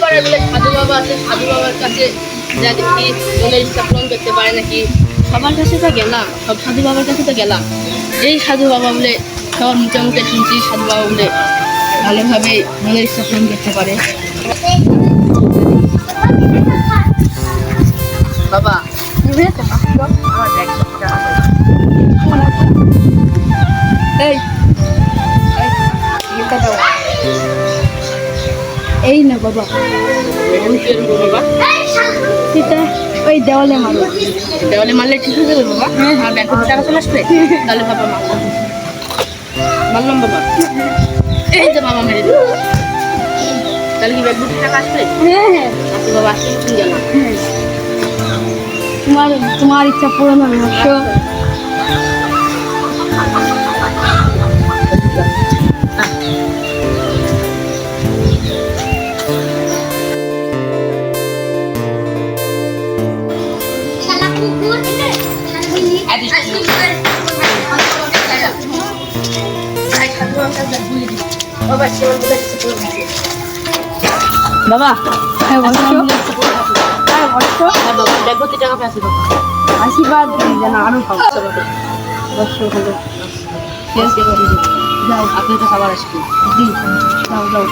পাড়ার বলে সাধু বাবা আছে, সাধু বাবার কাছে যা দেখি মনের ইচ্ছা পূরণ করতে পারে নাকি। সবার কাছে তো গেলাম, সব সাধু বাবার কাছে তো গেলাম, এই সাধু বাবা বলে সবার মুখে মুখে শুনছি সাধু বাবা বলে ভালোভাবে মনের ইচ্ছা পূরণ করতে পারে। বাবা আমার ব্যাগ এই না বাবা, বাবা সেটা ওই দেওয়ালে মারো। দেওয়ালে মারলে ঠিক হয়ে যাবে বাবা? আর ব্যাংক থেকে টাকা চলে আসবে? তাহলে বাবা মারলাম বাবা, এই যে বাবা মেরে দিল। তাহলে কি ব্যাংক থেকে টাকা আসবে? হ্যাঁ, আচ্ছা বাবা, আসলে তুমি গেলাম। তোমার ইচ্ছা পূরণ হবে বৎস। বাবা হ্যাঁ বৎস, হ্যাঁ বৎস, বাবা ব্যাংক থেকে টাকা পেয়েছে বাবা। আশীর্বাদ দিই যেন আরো পাবো। বৎস হলো যাও, আপনি তো খাবার আসবে। যাও যাও।